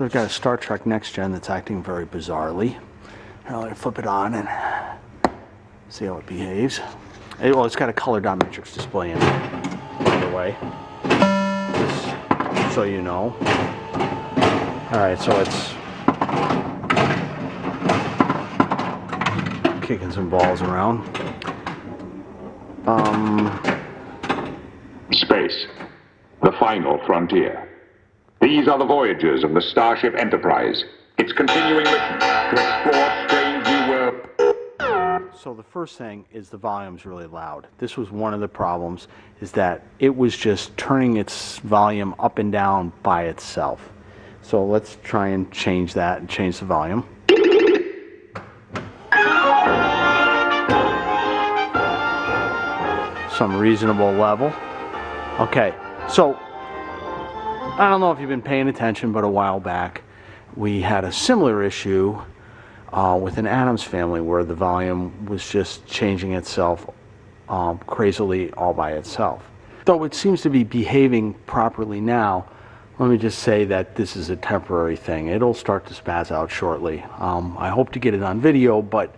So we've got a Star Trek Next Gen that's acting very bizarrely. I'll let it flip it on and see how it behaves. Well, it's got a color dot matrix display in it, by the way. Just so you know. Alright, so it's kicking some balls around. Space, the final frontier. These are the voyages of the Starship Enterprise. Its continuing mission to explore strange new worlds. So the first thing is the volume's really loud. This was one of the problems, is that it was just turning its volume up and down by itself. So let's try and change that and change the volume. Some reasonable level. Okay, so I don't know if you've been paying attention, but a while back we had a similar issue with an Addams Family where the volume was just changing itself crazily all by itself. Though it seems to be behaving properly now, let me just say that this is a temporary thing. It'll start to spaz out shortly. I hope to get it on video, but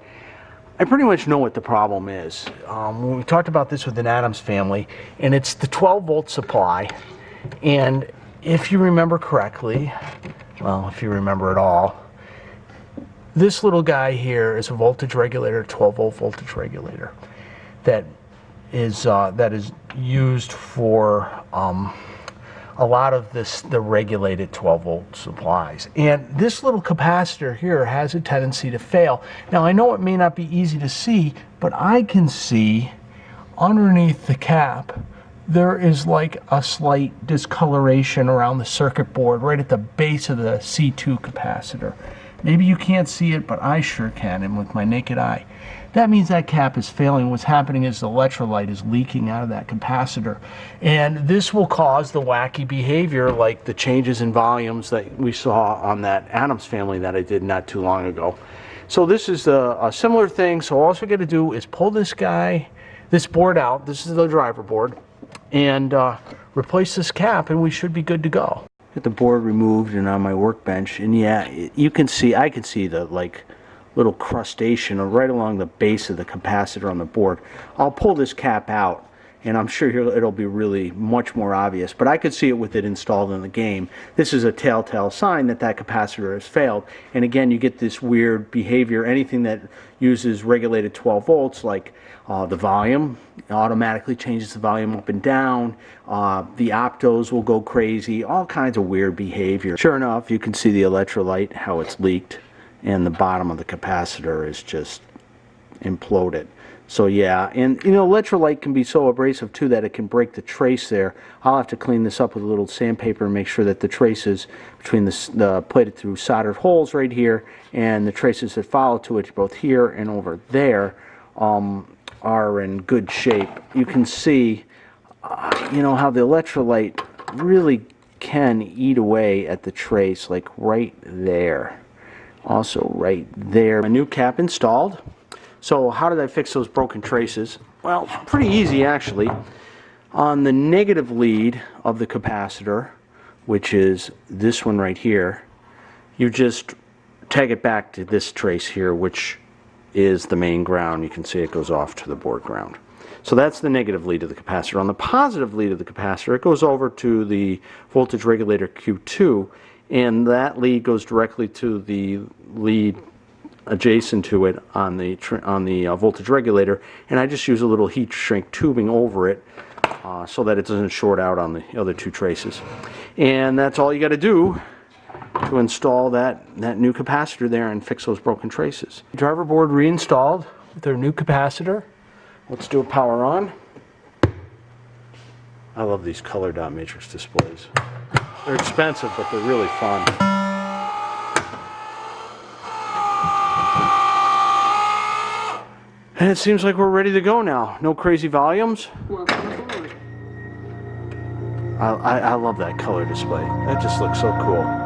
I pretty much know what the problem is. We talked about this with an Addams Family, and it's the 12-volt supply. And if you remember correctly, well, if you remember at all, this little guy here is a voltage regulator, 12-volt voltage regulator, that is used for a lot of the regulated 12-volt supplies. And this little capacitor here has a tendency to fail. Now I know it may not be easy to see, but I can see underneath the cap there is like a slight discoloration around the circuit board right at the base of the C2 capacitor. Maybe you can't see it, but I sure can, and with my naked eye. That means that cap is failing. What's happening is the electrolyte is leaking out of that capacitor. And this will cause the wacky behavior like the changes in volumes that we saw on that Addams Family that I did not too long ago. So this is a similar thing. So all we're going to do is pull this board out. This is the driver board. And replace this cap, and we should be good to go. Get the board removed and on my workbench, and yeah, you can see, I can see the little crustation right along the base of the capacitor on the board. I'll pull this cap out, and I'm sure it'll be really much more obvious, but I could see it with it installed in the game. This is a telltale sign that that capacitor has failed, and again, you get this weird behavior. Anything that uses regulated 12 volts, like the volume, automatically changes the volume up and down. The optos will go crazy, all kinds of weird behavior. Sure enough, you can see the electrolyte, how it's leaked, and the bottom of the capacitor is just imploded. So yeah, and you know, electrolyte can be so abrasive too that it can break the trace there. I'll have to clean this up with a little sandpaper and make sure that the traces between the plated through soldered holes right here and the traces that follow to it, both here and over there, are in good shape. You can see, you know, how the electrolyte really can eat away at the trace, like right there. Also right there. A new cap installed. So how did I fix those broken traces? Well, pretty easy actually. On the negative lead of the capacitor, which is this one right here, you just tag it back to this trace here, which is the main ground. You can see it goes off to the board ground. So that's the negative lead of the capacitor. On the positive lead of the capacitor, it goes over to the voltage regulator Q2, and that lead goes directly to the lead adjacent to it on the voltage regulator, and I just use a little heat shrink tubing over it so that it doesn't short out on the other two traces. And that's all you got to do to install that new capacitor there and fix those broken traces. Driver board reinstalled with their new capacitor. Let's do a power on. I love these color dot matrix displays. They're expensive, but they're really fun. And it seems like we're ready to go now. No crazy volumes. I love that color display. That just looks so cool.